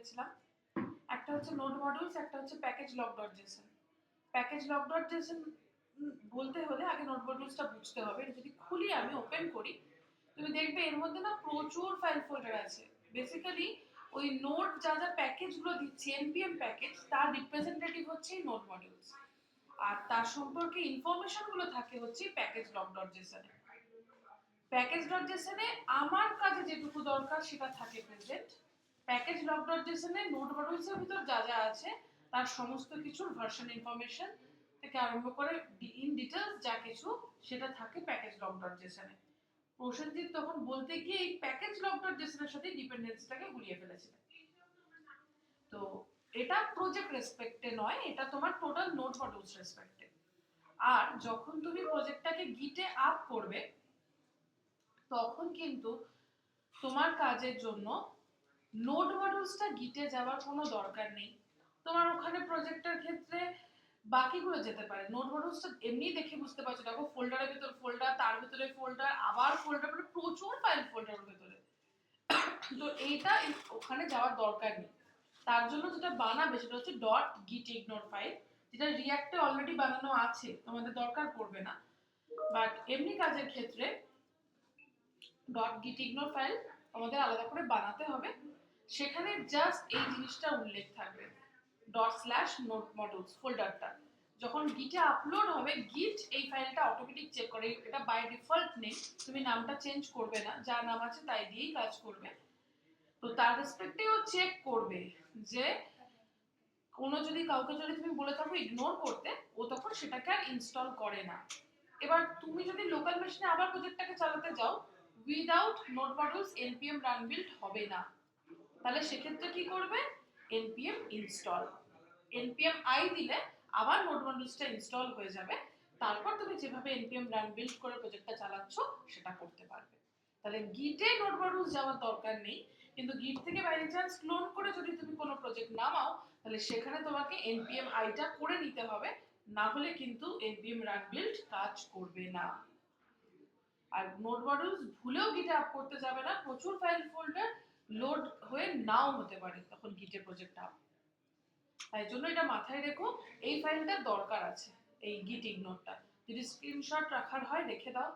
রেখেছিলাম। একটা হচ্ছে নোড মডিউলস, একটা হচ্ছে package lock dot Jason. Package lock dot Jason বলতে হলে আগে নোড মডিউলসটা বুঝতে হবে। এটা যদি খুলি আমি ওপেন করি, তুমি দেখবে এর মধ্যে না প্রচুর ফাইল ফোল্ডার আছে। বেসিক্যালি ওই নোড যা যা প্যাকেজগুলো দিচ্ছে npm প্যাকেজ, তার রিপ্রেজেন্টেটিভ হচ্ছে এই নোড মডিউলস। আর তার সম্পর্কে ইনফরমেশন গুলো থাকে হচ্ছে প্যাকেজ লক ডট জেসন এ। প্যাকেজ ডট জেসন এ আমার কাজে যেটুকু দরকার সেটা থাকে present. Package lock dot JSON এ নোড মডিউলস এর ভিতর যা যা আছে তার সমস্ত কিছুর ভার্সন ইনফরমেশন থেকে আরম্ভ করে ইন ডিটেইলস যা কিছু সেটা থাকে প্যাকেজ লক ডট জেসন এ। প্রসেনজিৎ তখন বলতে গিয়ে এই প্যাকেজ লক ডট জেসন এর সাথে ডিপেন্ডেন্সিটাকে গুলিয়ে ফেলেছিলেন। তো এটা প্রজেক্ট রেসপেক্টে নয়, এটা তোমার টোটাল নোড মডিউলস রেসপেক্টে। আর যখন তুমি প্রজেক্টটাকে গিটে আপ করবে তখন কিন্তু তোমার কাজের জন্য নোড মডিউলসটা গিটে যাওয়ার কোনো দরকার নেই। তোমার ওখানে প্রজেক্টের ক্ষেত্রে বাকিগুলো যেতে পারে। নোড মডিউলসটা এমনি দেখে বুঝতে পারছো, দেখো ফোল্ডারের ভিতর ফোল্ডার, তার ভিতরে ফোল্ডার, আবার ফোল্ডার, মানে প্রচুর ফাইল ফোল্ডারের ভিতরে। তো এইটা ওখানে যাওয়ার দরকার নেই। তার জন্য যেটা বানাবে সেটা হচ্ছে ডট গিট ইগনোর ফাইল, যেটা রিঅ্যাক্টে অলরেডি বানানো আছে, তোমাদের দরকার পড়বে না। বাট এমনি কাজের ক্ষেত্রে ডট গিট ইগনোর ফাইল আমাদের আলাদা করে বানাতে হবে। সেখানে জাস্ট এই জিনিসটা উল্লেখ থাকবে, ডট স্ল্যাশ নোড মডিউলস ফোল্ডারটা যখন গিটে আপলোড হবে, গিট এই ফাইলটা অটোমেটিক চেক করে। এটা বাই ডিফল্ট নেম, তুমি নামটা চেঞ্জ করবে না, যা নাম আছে তাই দিয়েই কাজ করবে। তো তার রেসপেক্টে ও চেক করবে যে কোনো যদি কাউকে যদি তুমি বলে থাকো ইগনোর করতে, ও তখন সেটাকে আর ইনস্টল করে না। এবার তুমি যদি লোকাল মেশিনে আবার প্রজেক্টটাকে চালাতে যাও, without node modules npm run build হবে না। তাহলে সেক্ষেত্রে কি করবে, npm ইনস্টল, npm i দিলে আবার নোড মডিউলসটা ইনস্টল হয়ে যাবে। তারপর তুমি যেভাবে npm রান বিল্ড করে প্রজেক্টটা চালাচ্ছ সেটা করতে পারবে। তাহলে গিটে নোড মডিউলস যাওয়ার দরকার নেই, কিন্তু গিট থেকে বাই চান্স ক্লোন করে যদি তুমি কোনো প্রজেক্ট নামাও তাহলে সেখানে তোমাকে npm আইটা করে নিতে হবে, না হলে কিন্তু npm রান বিল্ড কাজ করবে না। আর নোড মডিউলস ভুলেও গিটে আপ করতে যাবে না, প্রচুর ফাইল ফোল্ডার লোড হয়ে নাও হতে পারে তখন গিটে প্রজেক্ট আপ। তাই জন্য এটা মাথায় রেখো, এই ফাইলটার দরকার আছে, এই গিট ইগনোরটা। যদি স্ক্রিনশট রাখার হয় রেখে দাও,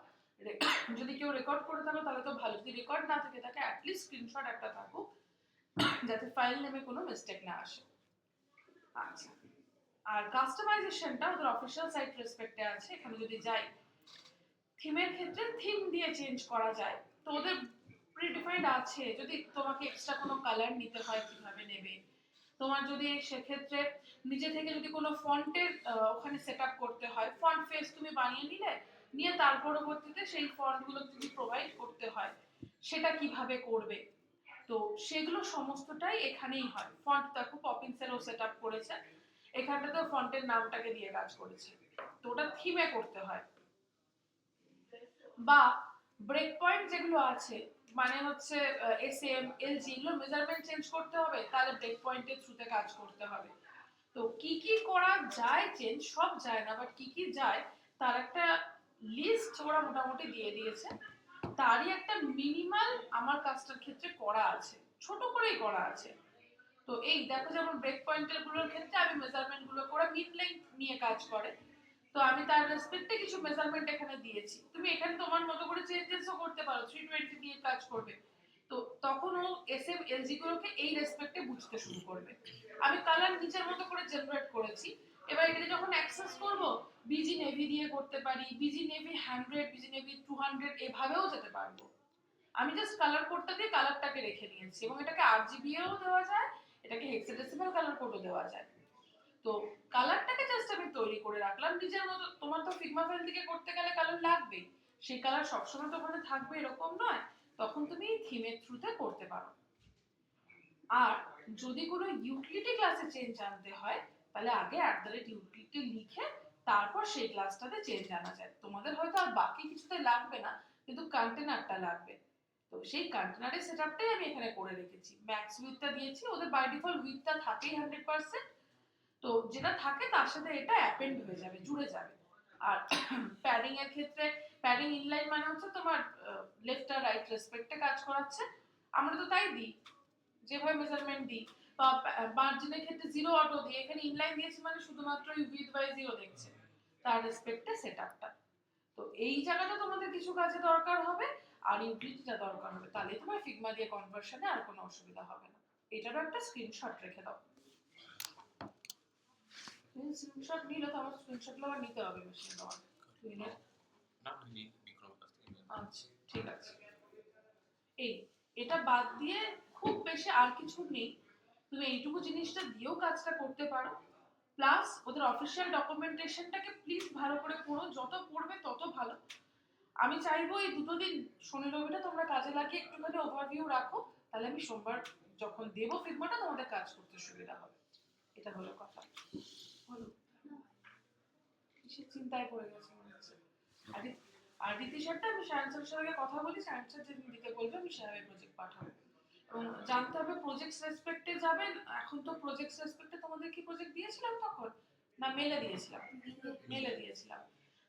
যদি কেউ রেকর্ড করে থাকো তাহলে তো ভালো, যদি রেকর্ড না থাকে তাকে অ্যাটলিস্ট স্ক্রিনশট একটা থাকুক যাতে ফাইল নেমে কোনো মিস্টেক না আসে। আচ্ছা, আর কাস্টমাইজেশনটা ওদের অফিশিয়াল সাইট রেসপেক্টে আছে। এখানে যদি যাই, থিমের ক্ষেত্রে থিম দিয়ে চেঞ্জ করা যায়, তো ওদের প্রিডিফাইন্ড আছে। যদি তোমাকে এক্সট্রা কোনো কালার নিতে হয় কিভাবে নেবে, তোমার যদি সেক্ষেত্রে নিজে থেকে যদি কোনো ফন্টের ওখানে সেটআপ করতে হয়, ফন্ট ফেস তুমি বানিয়ে নিলে, নিয়ে তার পরবর্তীতে সেই ফন্টগুলো যদি প্রোভাইড করতে হয় সেটা কিভাবে করবে, তো সেগুলো সমস্তটাই এখানেই হয়। ফন্ট দেখো পপিন্সেরও সেটআপ করেছে, এখানটাতে ফন্টের নামটাকে দিয়ে কাজ করেছে, তো ওটা থিমে করতে হয়। বা ব্রেক পয়েন্ট যেগুলো আছে, মানে হচ্ছে এসএম এলজি, এগুলো মেজারমেন্ট চেঞ্জ করতে হবে, তাহলে ব্রেক পয়েন্টের থ্রুতে কাজ করতে হবে। তো কি কি করা যায় চেঞ্জ, সব যায় না বাট কি কি যায় তার একটা লিস্ট ওরা মোটামুটি দিয়ে দিয়েছে। তারই একটা মিনিমাল আমার কাজটার ক্ষেত্রে করা আছে, ছোট করেই করা আছে। তো এই দেখো যেমন ব্রেক পয়েন্টার গুলোর ক্ষেত্রে আমি মেজারমেন্ট গুলো করে মিড লেংথ নিয়ে কাজ করে, তো আমি তার রেসপেক্টে কিছু মেজারমেন্ট এখানে দিয়েছি। তুমি এখানে তোমার মতো করে চেঞ্জেসও করতে পারো, 320 দিয়ে কাজ করবে, তো তখন ও এসএম এলজি গুলোকে এই রেসপেক্টে বুঝতে শুরু করবে। আমি কালার নিচের মতো করে জেনারেট করেছি, এবার এটাকে যখন অ্যাক্সেস করব, বিজি নেভি দিয়ে করতে পারি, বিজি নেভি 100, বিজি নেভি 200, এভাবেও যেতে পারবো। আমি জাস্ট কালার কোডটা দিয়ে কালারটাকে রেখে নিয়েছি, এবং এটাকে আরজিবি এও দেওয়া যায়, এটাকে হেক্সাডেসিমাল কালার কোডও দেওয়া যায়। তো কালারটাকে জাস্ট আমি তৈরি করে রাখলাম নিজের মতো। তোমার তো ফিগমা ফাইল থেকে করতে গেলে কালার লাগবেই, সেই কালার সবসময় তো ওখানে থাকবে এরকম নয়, তখন তুমি থিমের থ্রুতে করতে পারো। আর যদি কোনো ইউটিলিটি ক্লাসে চেঞ্জ আনতে হয় তাহলে আগে @utility লিখে তারপর সেই ক্লাসটাতে চেঞ্জ আনা যায়। তোমাদের হয়তো আর বাকি কিছুতে লাগবে না, কিন্তু কন্টেনারটা লাগবে। তো সেই কন্টেনারের সেটআপটাই আমি এখানে করে রেখেছি। ম্যাক্স উইথটা দিয়েছি, ওদের বাই ডিফল্ট উইথটা থাকেই 100%, তো যেটা থাকে তার সাথে এটা অ্যাপেন্ড হয়ে যাবে, জুড়ে যাবে। আর প্যাডিং এর ক্ষেত্রে প্যাডিং ইনলাইন মানে হচ্ছে তোমার লেফট আর রাইট রেসপেক্টে কাজ করাচ্ছে, আমরা তো তাই দিই। যেভাবে মেজারমেন্ট দিই বা মার্জিনের ক্ষেত্রে জিরো অটো দিই, এখানে ইনলাইন দিয়েছি মানে শুধুমাত্র উইথ বাই জিরো দেখছে, তার রেসপেক্টে সেটআপটা। তো এই জায়গাটা তোমাদের কিছু কাজে দরকার হবে, আর ইউটিলিটিটা দরকার হবে, তাহলে তোমার ফিগমা দিয়ে কনভার্সনে আর কোনো অসুবিধা হবে না। এটারও একটা স্ক্রিনশট রেখে দাও। স্ক্রিনশট নিলে তো আমার স্ক্রিনশটগুলো আবার নিতে হবে মেশিনে তোমার। তুই নে। না নি বিক্রম কাছ থেকে নিয়ে আচ্ছা ঠিক আছে। এই এটা বাদ দিয়ে খুব বেশি আর কিছু নেই, তুমি এইটুকু জিনিসটা দিয়েও কাজটা করতে পারো। প্লাস ওদের অফিসিয়াল ডকুমেন্টেশনটাকে প্লিজ ভালো করে পড়ো, যত পড়বে তত ভালো। আমি চাইবো এই দুটো দিন শনি রবিটা তোমরা কাজে লাগিয়ে একটুখানি ওভারভিউ রাখো, তাহলে আমি সোমবার যখন দেবো ফিগমাটা তোমাদের কাজ করতে সুবিধা হবে। এটা হলো কথা। বলো কিসের চিন্তায় পড়ে গেছে মনে হচ্ছে। আর আর রীতি স্যারটা আমি সায়েন্স স্যারের সঙ্গে কথা বলি, সায়েন্স স্যার যেদিন দিতে বলবে আমি সেভাবে প্রজেক্ট পাঠাবো। এবং জানতে হবে প্রজেক্ট রেসপেক্টে যাবেন। এখন তো প্রজেক্ট রেসপেক্টে তোমাদের কি প্রজেক্ট দিয়েছিলাম তখন, না মেলে দিয়েছিলাম? মেলে দিয়েছিলাম।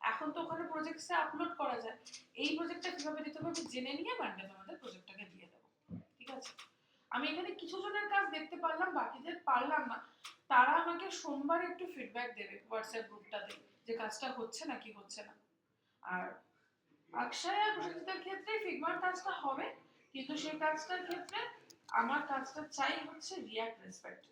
এখন তো ওখানে প্রজেক্টসে আপলোড করা যায়। এই প্রজেক্টটা কিভাবে দিতে হবে আমি জেনে নিয়ে মানডে তোমাদের প্রজেক্টটাকে দিয়ে দেবো। ঠিক আছে? আমি এখানে কিছু জনের কাজ দেখতে পারলাম, বাকিদের পারলাম না। তারা আমাকে সোমবার একটু ফিডব্যাক দেবে হোয়াটসঅ্যাপ গ্রুপটাতে, যে কাজটা হচ্ছে নাকি হচ্ছে না। আর অক্ষয় আর প্রসেনজিতের ক্ষেত্রে ফিগমার কাজটা হবে, কিন্তু সেই কাজটার ক্ষেত্রে আমার কাজটা চাই হচ্ছে রিয়াক্ট রেসপেক্ট।